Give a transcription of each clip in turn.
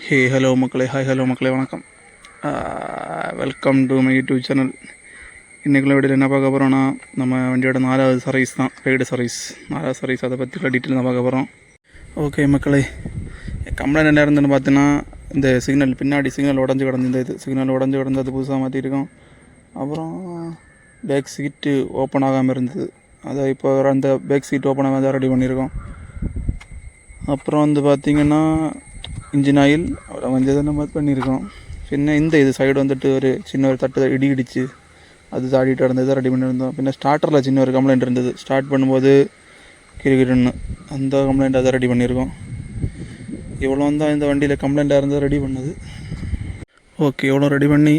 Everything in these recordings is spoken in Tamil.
ஹே ஹலோ மக்களே, ஹாய் ஹலோ மக்களே, வணக்கம். Welcome to my YouTube channel. இன்றைக்குள்ள வீடியோவில் என்ன பார்க்க போகிறோன்னா, நம்ம வண்டியோட 4வது சர்வீஸ் தான், பெய்டு சர்வீஸ். 4வது சர்வீஸ், அதை பற்றி டீட்டெயில் தான் பார்க்க போகிறோம். ஓகே மக்களே, கம்ப்ளைண்ட் என்ன இருந்துன்னு பார்த்தீங்கன்னா, இந்த சிக்னல் பின்னாடி சிக்னல் உடஞ்சி கிடந்து, இந்த சிக்னல் உடஞ்சி கிடந்து அது புதுசாக மாற்றிருக்கோம். அப்புறம் பேக் சீட்டு ஓப்பன் ஆகாமல் இருந்தது, அதை இப்போ அந்த பேக் சீட் ஓப்பன் ஆகாமல் தான் ரெடி பண்ணியிருக்கோம். அப்புறம் பார்த்திங்கன்னா இன்ஜின் ஆயில் அவ்வளோ கொஞ்சம் நம்ம பண்ணியிருக்கோம். பின்ன இது சைடு ஒரு சின்ன ஒரு தட்டு இடிச்சு அது தாடிட்டு இருந்தது, ரெடி பண்ணியிருந்தோம். பின்ன ஸ்டார்டரில் சின்ன ஒரு கம்ப்ளைண்ட் இருந்தது, ஸ்டார்ட் பண்ணும்போது கிரிக்கிட்டுன்னு, அந்த கம்ப்ளைண்ட் அதை ரெடி பண்ணியிருக்கோம். இவ்வளோ தான் இந்த வண்டியில் கம்ப்ளைண்ட்டாக இருந்தது ரெடி பண்ணது. ஓகே, இவ்வளோ ரெடி பண்ணி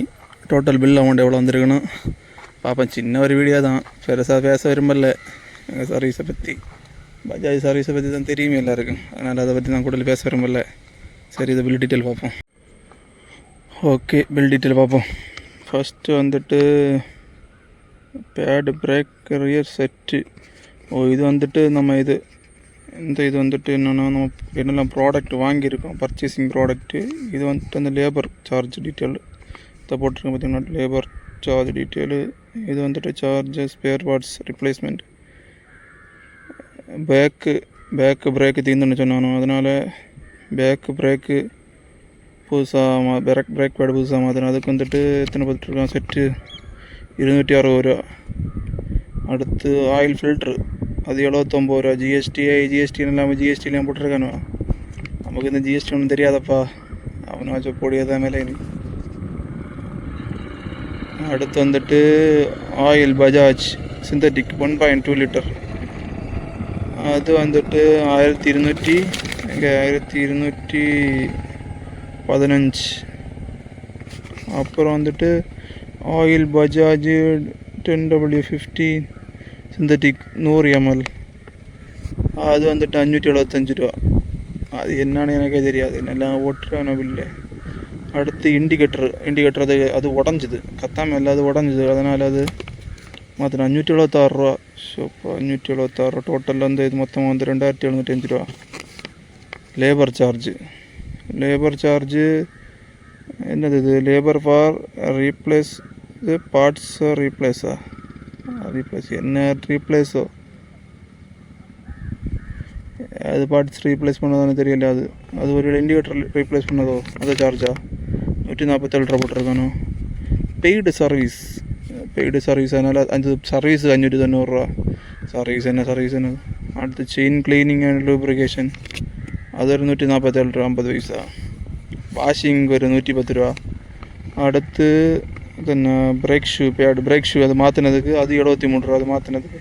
டோட்டல் பில் அமௌண்ட் எவ்வளோ வந்திருக்கணும் பார்ப்பேன். சின்ன ஒரு வீடியோ தான், பெருசாக பேச விரும்பல. எங்கள் சர்வீஸை பற்றி, பஜாஜ் சர்வீஸை பற்றி தான் தெரியுமே எல்லாருக்கும், அதனால் அதை பற்றி நான் கூடுதல் பேச விரும்பல. சரி, இதை பில் டீட்டெயில் பார்ப்போம். ஓகே, பில் டீட்டெயில் பார்ப்போம். First pad brake rear set. இது நம்ம இது என்னென்னா, நம்ம என்னெல்லாம் ப்ராடக்ட் வாங்கியிருக்கோம், பர்ச்சேசிங் ப்ராடக்ட்டு. இது அந்த லேபர் சார்ஜ் டீட்டெயில் இதை போட்டிருக்கோம் பார்த்தீங்கன்னா, லேபர் சார்ஜ் டீட்டெயிலு. இது charges, spare parts, replacement. Back brake தீர்ந்துன்னு சொன்னானோ, அதனால் பேக்கு பிரேக்கு புதுசாக பிரேக் பேடு புதுசாக மாற்றணும். அதுக்கு எத்தனை போட்டுருக்கோம் செட்டு, 260 ரூபா. அடுத்து ஆயில் ஃபில்ட்ரு, அது 79 ரூபா. ஜிஎஸ்டி இல்லாமல் ஜிஎஸ்டிலாம் போட்டிருக்கானோ, நமக்கு இந்த ஜிஎஸ்டி ஒன்றும் தெரியாதப்பா, அவனாச்சும் பொடியதான் மேலே. அடுத்து ஆயில் பஜாஜ் சிந்தட்டிக் 1.2 லிட்டர், அது 1215. அப்புறம் oil Bajaj 10W50 synthetic 100 ml, அது 575 ரூபா. அது என்னன்னு எனக்கே தெரியாது, எல்லாம் ஓட்டுறான பில்லு. அடுத்து இண்டிகேட்டர் அது உடஞ்சிது, கத்தாமல் இல்லை, அது உடஞ்சிது, அதனால் அது மாத்திரம் 576 ரூபா. ஸோ இப்போ 576 ரூபா டோட்டலில் இது மொத்தமாக 2705 ரூபா. லேபர் சார்ஜு என்னது, இது labour for replace parts, replace என்ன ரீப்ளேஸோ, அது பார்ட்ஸ் ரீப்ளேஸ் பண்ணதானே தெரியல. அது ஒரு இண்டிகேட்டர் ரீப்ளேஸ் பண்ணதோ, அது சார்ஜா 147 ரூபா போட்டிருக்கானோ. பெய்டு சர்வீஸ் அதனால் சர்வீஸ் 590 ரூபா. சர்வீஸ் என்ன. அடுத்து செயின் கிளீனிங் அண்ட் லூப்ரிகேஷன், அது ஒரு 147 ரூபா 50 பைசா. வாஷிங் ஒரு 110 ரூபா. அடுத்து பிரேக் ஷூ அது மாற்றினதுக்கு அது 73 ரூபா, அது மாற்றினதுக்கு.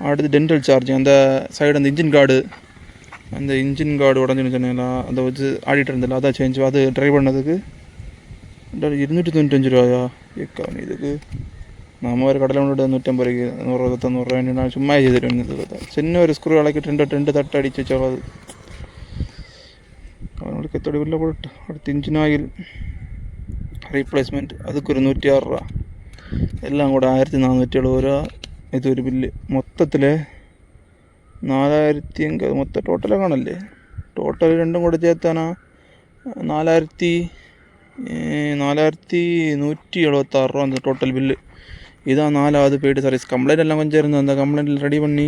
அடுத்து டென்டல் சார்ஜ், அந்த சைடு அந்த இன்ஜின் கார்டு உடஞ்சுன்னு சொன்னீங்களா, அதை வச்சு ஆடிட்டு இருந்தில்ல, அதான் சேஞ்ச். அது ட்ரை பண்ணதுக்கு 295 ரூபாயா. இதுக்கு நம்ம ஒரு கடையில் 150 ரூபாய்க்கு 100 ரூபா நான் சும்மா செய்துட்டு சின்ன ஒரு ஸ்க்ரூ இலக்கிட்டு ரெண்டு தட்டு அடித்து வச்சோம். அது அவனுக்கு எத்தோடு வெளில போட்டு. அடுத்து இன்ஜின் ஆயில் ரீப்ளேஸ்மெண்ட், அதுக்கு ஒரு 106 ரூபா. எல்லாம் கூட 1470 ரூபா. இது ஒரு பில்லு மொத்தத்தில் 4000 எங்கே மொத்தம் டோட்டலாக காணല്ലേ, டோட்டல் ரெண்டும் கூட சேர்த்தானா 4176 ரூபா அந்த டோட்டல் பில்லு. இதான் 4வது பெய்டு சர்வீஸ். கம்ப்ளைண்ட் எல்லாம் கொஞ்சம் இருந்தது, அந்த கம்ப்ளைண்ட்டில் ரெடி பண்ணி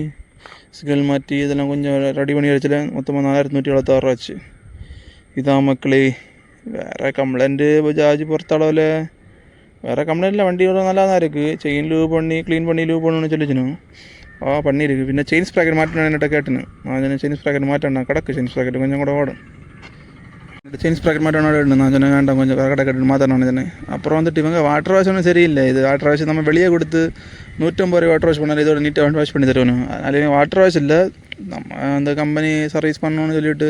சிக்னல் மாற்றி இதெல்லாம் கொஞ்சம் ரெடி பண்ணி வச்சுல மொத்தமாக 4176 ரூபா ஆச்சு. இதான் மக்களே. வேறு கம்ப்ளைண்ட்டு பஜாஜ் பொறுத்தளவில் வேறு கம்ப்ளைண்ட்டில் வண்டியோட நல்லா தான் இருக்குது. செயின் க்ளீன் பண்ணி லூப் பண்ணணும்னு சொல்லிச்சுன்னு பண்ணியிருக்கு. பின்ன செயின் ஸ்ப்ராக்கெட் மாட்டணும் என்கிட்ட கேட்டுன்னு, நான் செயின் ஸ்ப்ராக்கெட் மாட்டேன், கிடக்கு செயின் ஸ்ப்ராக்கெட் கொஞ்சம் கூட ஓடும். செயின் ஸ்ப்ராக்கெட் மாட்டோன்னு நான் சொன்னேன், வேண்டாம் கொஞ்சம் கரெக்டாக மாற்றணும் சொன்னேன். அப்புறம் இவங்க வாட்டர் வாஷ் ஒன்றும் சரியில்லை. இது வாட்டர் வாஷ் நம்ம வெளியே கொடுத்து 150 ரூபா வாட்டர் வாஷ் பண்ணாலும் இதோட நீட்டாக வாஷ் பண்ணி தருவேணும். அதனால வாட்டர் வாஷ் இல்லை, நம்ம அந்த கம்பெனி சர்வீஸ் பண்ணணும்னு சொல்லிவிட்டு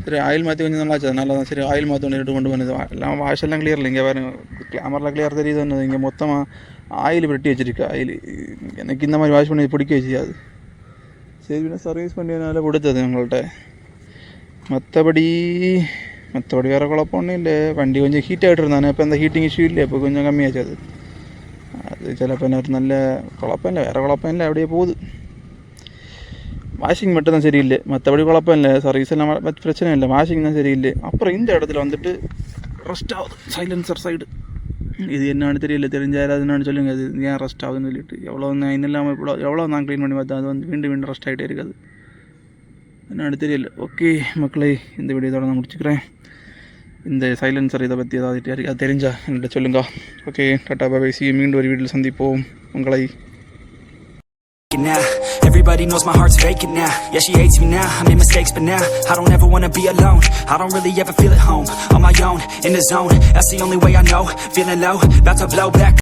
சரி ஆயில் மாற்றி கொஞ்சம் நல்லா ஆச்சு, அதனால தான் சரி ஆயில் மாற்றணும்னு கொண்டு பண்ணுது. எல்லாம் வாஷ் எல்லாம் கிளியர் இல்லை. இங்கே வேறு கேமராவில் கிளியர் தெரியுது, இங்கே மொத்தமாக ஆயில் வெட்டி வச்சுருக்கு. ஆயில் எனக்கு இந்த மாதிரி வாஷ் பண்ணி பிடிக்க வச்சுக்காது. சரி பின்ன சர்வீஸ் பண்ணியதுனால கொடுத்தது உங்கள்கிட்ட. மற்றபடி வேறு குழப்பம் ஒன்றும் இல்லை. வண்டி கொஞ்சம் ஹீட் ஆகிட்டு இருந்தானே, இப்போ அந்த ஹீட்டிங் இஷ்யூ இல்லை, இப்போ கொஞ்சம் கம்மியாச்சு. அது சிலப்போ என்ன நல்ல குழப்பம் இல்லை, வேறு குழப்பம் இல்லை, அப்படியே போகுது. வாஷிங் மட்டும் தான் சரியில்லை, மற்றபடி குழப்பம் இல்லை, சர்வீஸ் எல்லாம் பிரச்சனை இல்லை, வாஷிங் தான் சரியில்லை. அப்புறம் இந்த இடத்துல வந்துட்டு ரஸ்ட் ஆகுது சைலன்சர் சைடு. இது என்னன்னு தெரியல, தெரிஞ்சா யாராவது என்னன்னு சொல்லுங்க, அது ஏன் ரஸ்ட் ஆகுதுன்னு சொல்லிட்டு. எவ்வளோ இன்னும் இல்லாமல் எவ்வளோ நான் க்ளீன் பண்ணி பார்த்தேன், அது வந்து மீண்டும் ரஸ்ட் ஆகிட்டே இருக்காது, என்னன்னு தெரியல. ஓகே மக்களை, இந்த வீடியோதோட நான் முடிச்சுக்கிறேன். இந்த சைலன்சர் இதை பற்றி ஏதாவது அது தெரிஞ்சா என்கிட்ட சொல்லுங்க. ஓகே, டாட்டா பாய், சி மீண்டும் ஒரு வீடியோவில் சந்திப்போம் உங்களை. Now everybody knows my heart's vacant now. Yeah, she hates me now, I made mistakes but now I don't ever wanna be alone. I don't really ever feel at home on my own, in the zone. That's the only way I know, feeling low, about to blow back.